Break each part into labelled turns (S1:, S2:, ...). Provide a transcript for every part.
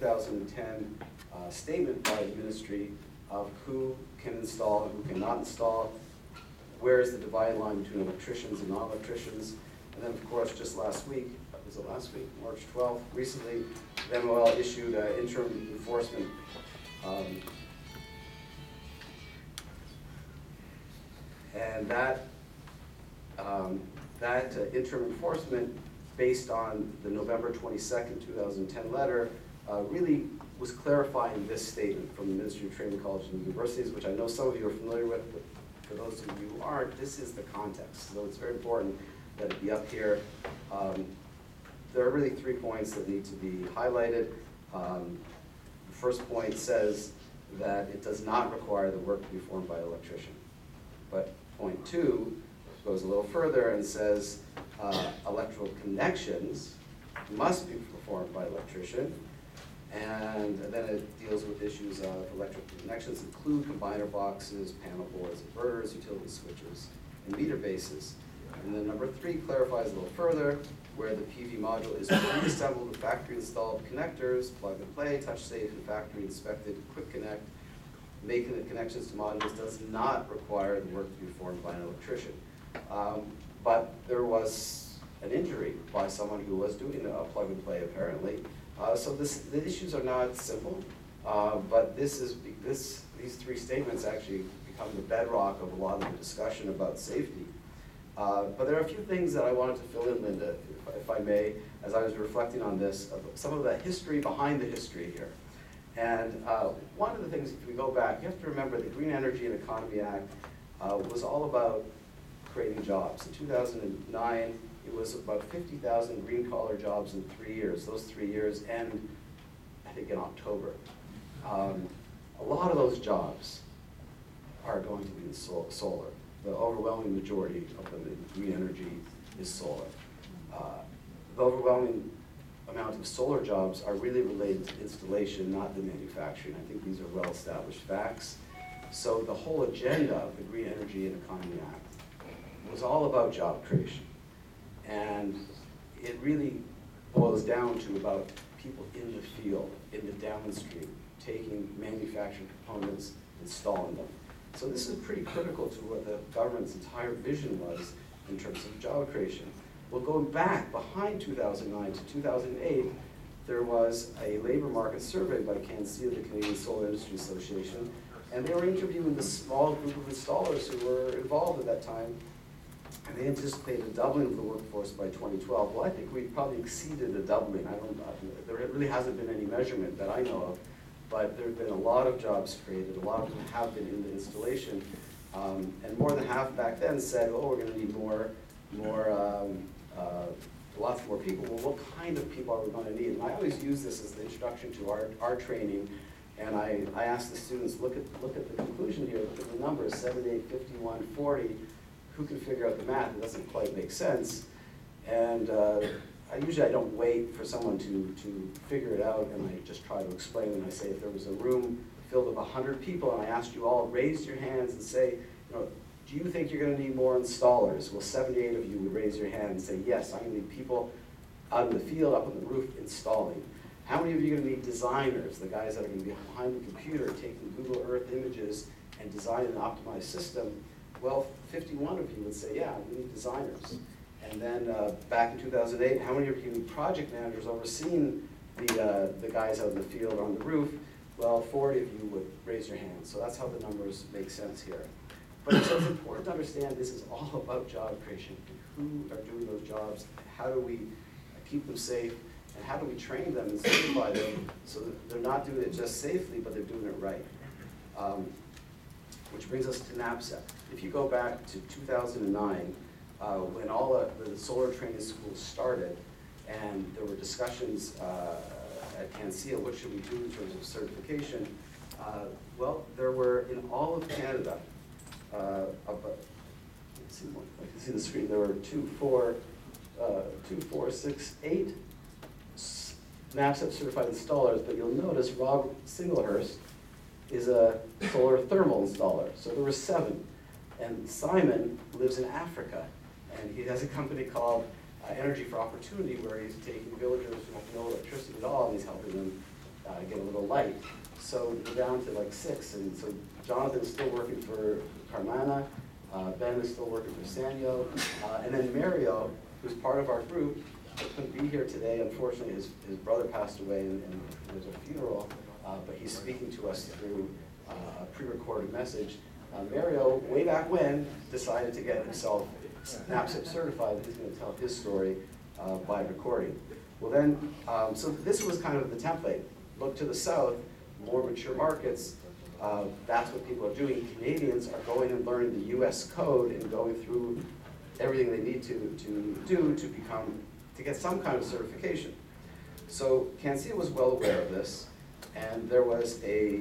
S1: 2010 statement by the ministry of who can install and who cannot install, where is the divide line between electricians and non-electricians, and then of course just last week, was it last week, March 12th, recently, the MOL issued interim enforcement and that interim enforcement, based on the November 22nd, 2010 letter, really was clarifying this statement from the Ministry of Training Colleges and Universities, which I know some of you are familiar with, but for those of you who aren't, this is the context. So it's very important that it be up here. There are really 3 points that need to be highlighted. The first point says that it does not require the work to be performed by an electrician. But point 2 goes a little further and says electrical connections must be performed by an electrician. And then it deals with issues of electrical connections include combiner boxes, panel boards, inverters, utility switches, and meter bases. And then number 3 clarifies a little further where the PV module is pre-assembled with factory-installed connectors, plug-and-play, touch-safe, and factory-inspected quick connect. Making the connections to modules does not require the work to be performed by an electrician. But there was an injury by someone who was doing a plug-and-play, apparently. So the issues are not simple, but these 3 statements actually become the bedrock of a lot of the discussion about safety. But there are a few things that I wanted to fill in, Linda, if I may, as I was reflecting on this, some of the history behind the history here. And one of the things, if we go back, you have to remember the Green Energy and Economy Act was all about creating jobs. In 2009, it was about 50,000 green-collar jobs in 3 years. Those 3 years end, I think, in October. A lot of those jobs are going to be in solar. The overwhelming majority of them in green energy is solar. The overwhelming amount of solar jobs are really related to installation, not the manufacturing. I think these are well-established facts. So the whole agenda of the Green Energy and Economy Act was all about job creation. And it really boils down to about people in the field, in the downstream, taking manufactured components, installing them. So this is pretty critical to what the government's entire vision was in terms of job creation. Well, going back behind 2009 to 2008, there was a labor market survey by CANSEA, the Canadian Solar Industry Association, and they were interviewing the small group of installers who were involved at that time, and they anticipated a doubling of the workforce by 2012. Well, I think we probably exceeded a doubling. There really hasn't been any measurement that I know of, but there have been a lot of jobs created. A lot of them have been in the installation, and more than half back then said, "Oh, we're going to need lots more people." Well, what kind of people are we going to need? And I always use this as the introduction to our training, and I ask the students, look at the conclusion here, look at the numbers, 78, 51, 40. Who can figure out the math? It doesn't quite make sense. And I don't wait for someone to figure it out, and I just try to explain. And I say, if there was a room filled with 100 people, and I asked you all, raise your hands and say, do you think you're going to need more installers? Well, 78 of you would raise your hand and say, yes, I'm going to need people out in the field, up on the roof, installing. How many of you are going to need designers, the guys that are going to be behind the computer taking Google Earth images and designing an optimized system? Well, 51 of you would say, yeah, we need designers. And then back in 2008, how many of you need project managers overseeing the guys out in the field on the roof? Well, 40 of you would raise your hand. So that's how the numbers make sense here. But it's important to understand this is all about job creation. Who are doing those jobs? How do we keep them safe? And how do we train them and certify them so that they're not doing it just safely, but they're doing it right? Which brings us to NAPSEP. If you go back to 2009, when all the solar training schools started, and there were discussions at CANSEA, what should we do in terms of certification? Well, there were, in all of Canada, you can see the screen, there were 8 NAPSEP certified installers, but you'll notice Rob Singlehurst is a solar thermal installer. So there were 7. And Simon lives in Africa, and he has a company called Energy for Opportunity, where he's taking villagers who have no electricity at all, and he's helping them get a little light. So we're down to like 6, and so Jonathan's still working for Carmana, Ben is still working for Sanyo, and then Mario, who's part of our group, couldn't be here today. Unfortunately, his brother passed away, and there's a funeral, but he's speaking to us through a pre-recorded message. Mario, way back when, decided to get himself NAPSIP certified, and he's going to tell his story by recording. Well then, so this was kind of the template. Look to the south, more mature markets, that's what people are doing. Canadians are going and learning the US code and going through everything they need to do to get some kind of certification. So CanSIA was well aware of this, and there was a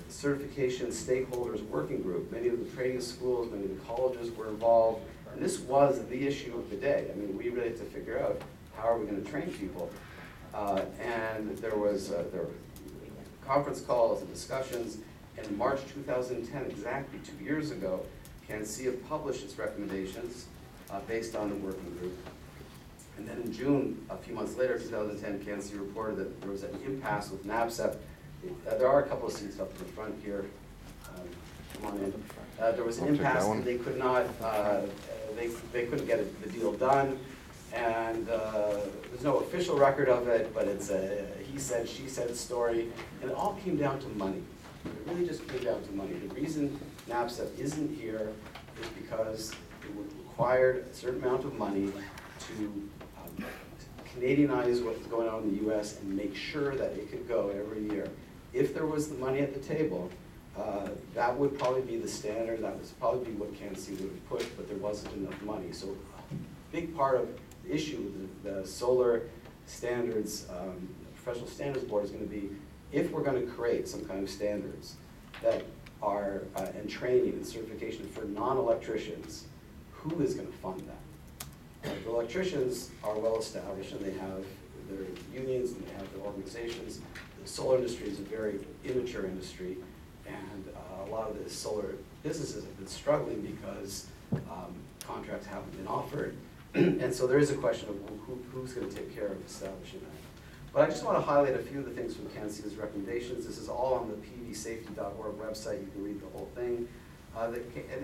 S1: certification stakeholders working group. Many of the training schools, many of the colleges were involved, and this was the issue of the day. I mean, we really had to figure out how are we going to train people. And there were conference calls and discussions. In March 2010, exactly 2 years ago, CanSIA published its recommendations based on the working group. And then in June, a few months later, 2010, CanSIA reported that there was an impasse with NAPSEP. There are a couple of seats up in the front here. Come on in. There was an impasse, and they could not, they couldn't get the deal done. And there's no official record of it, but it's a he said, she said story. And it all came down to money. It really just came down to money. The reason NAPSEP isn't here is because it required a certain amount of money to Canadianize what's going on in the US and make sure that it could go every year. If there was the money at the table, that would probably be the standard, that would probably be what CanSIA would have pushed, but there wasn't enough money. So a big part of the issue with the solar standards, professional standards board is going to be, if we're going to create some kind of standards that are, and training and certification for non-electricians, who is going to fund that? The electricians are well established and they have their unions and they have their organizations. The solar industry is a very immature industry, and a lot of the solar businesses have been struggling because contracts haven't been offered. And so there is a question of who's going to take care of establishing that. But I just want to highlight a few of the things from CanSIA's recommendations. This is all on the pvsafety.org website. You can read the whole thing.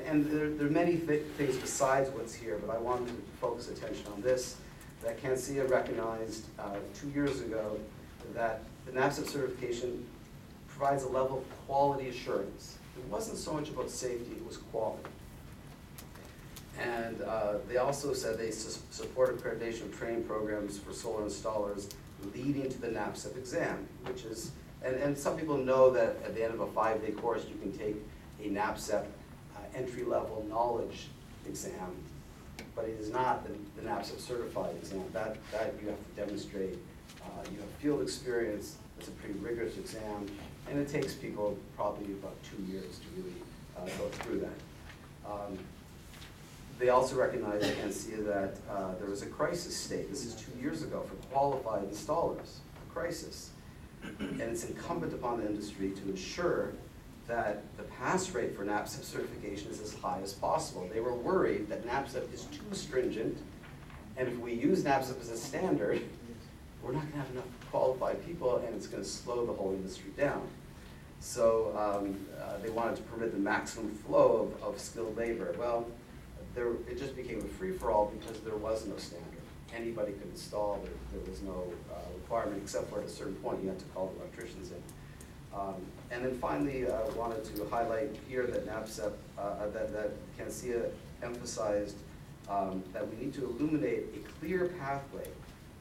S1: And there are many things besides what's here, but I wanted to focus attention on this, that CanSIA recognized 2 years ago that the NAPSEP certification provides a level of quality assurance. It wasn't so much about safety, it was quality. And they also said they support accreditation of training programs for solar installers leading to the NAPSEP exam, which is, and some people know that at the end of a 5-day course you can take a NAPSEP entry-level knowledge exam, but it is not the NAPSEP certified exam. That you have to demonstrate. You have field experience. It's a pretty rigorous exam, and it takes people probably about 2 years to really go through that. They also recognize at CanSIA that there was a crisis state. This is 2 years ago for qualified installers, a crisis. And it's incumbent upon the industry to ensure that the pass rate for NAPSEP certification is as high as possible. They were worried that NAPSEP is too stringent, and if we use NAPSEP as a standard, we're not going to have enough qualified people, and it's going to slow the whole industry down. So they wanted to permit the maximum flow of skilled labor. Well, it just became a free-for-all because there was no standard. Anybody could install. There was no requirement, except for at a certain point you had to call the electricians in. And then finally, I wanted to highlight here that NAPSEP, that CanSIA emphasized that we need to illuminate a clear pathway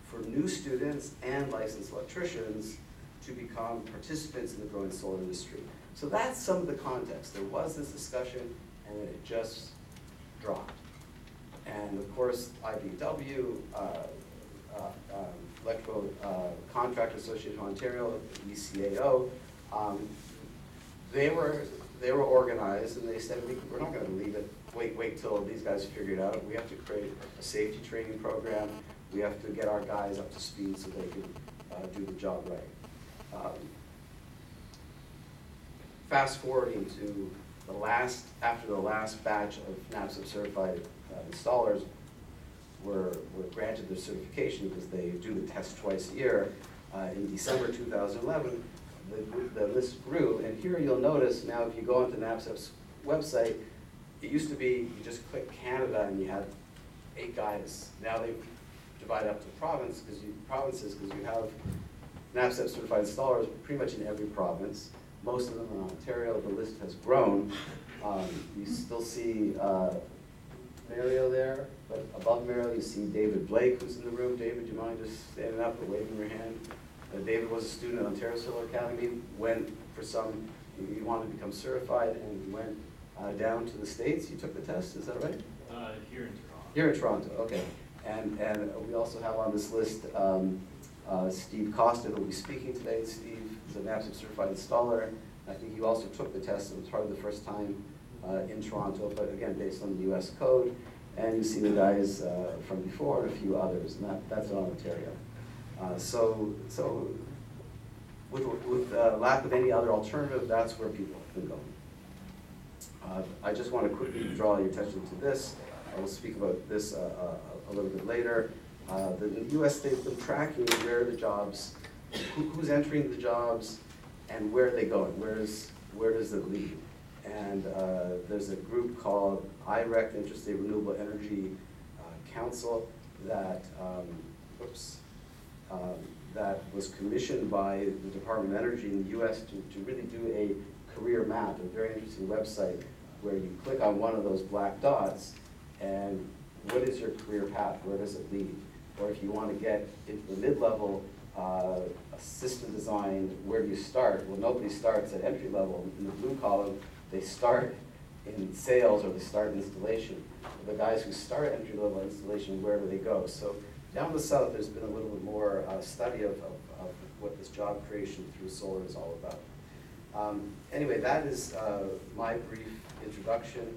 S1: for new students and licensed electricians to become participants in the growing solar industry. So that's some of the context. There was this discussion, and then it just dropped. And of course, IBW, Electrical Contractor Association of Ontario, ECAO, they were organized, and they said, we're not going to leave it, wait till these guys figure it out. We have to create a safety training program. We have to get our guys up to speed so they can do the job right. Fast forwarding to after the last batch of NAPSEP certified installers were granted their certification because they do the test twice a year, in December 2011, the list grew. And here you'll notice now, if you go onto NABCEP's website, it used to be you just click Canada and you had 8 guys. Now they've divided up to provinces because you have NABCEP certified installers pretty much in every province. Most of them are in Ontario. The list has grown. You still see Mario there, but above Mario you see David Blake, who's in the room. David, do you mind just standing up or waving your hand? David was a student at Ontario Solar Academy, went for some, he wanted to become certified, and he went down to the States. You took the test, is that right?
S2: Here in Toronto.
S1: Here in Toronto, okay. And we also have on this list Steve Costa, who will be speaking today. Steve is a NABCEP certified installer. I think you also took the test. It was probably the first time in Toronto, but again, based on the US code. And you see the guys from before and a few others, and that's in Ontario. So with lack of any other alternative, that's where people have been going. I just want to quickly draw your attention to this. I will speak about this a little bit later. The US, they've been tracking where the jobs, who's entering the jobs, and where are they going, where does it lead? And there's a group called IREC, Interstate Renewable Energy Council, that that was commissioned by the Department of Energy in the US to really do a career map, a very interesting website where you click on one of those black dots and what is your career path, where does it lead? Or if you want to get into the mid-level system design, where do you start? Well, nobody starts at entry level. In the blue column, they start in sales or they start in installation. The guys who start entry-level installation, where do they go? So down the south, there's been a little bit more study of what this job creation through solar is all about. Anyway, that is my brief introduction.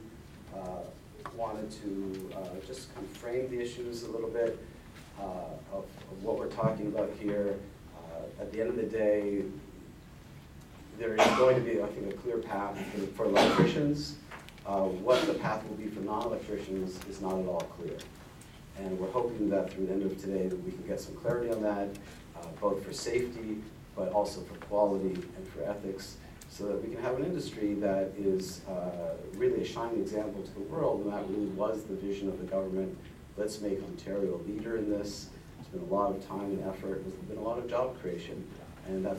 S1: Wanted to just kind of frame the issues a little bit of what we're talking about here. At the end of the day, there is going to be, I think, a clear path for electricians. What the path will be for non-electricians is not at all clear. And we're hoping that through the end of today that we can get some clarity on that, both for safety, but also for quality and for ethics, so that we can have an industry that is really a shining example to the world, and that really was the vision of the government. Let's make Ontario a leader in this. There's been a lot of time and effort. There's been a lot of job creation, and that's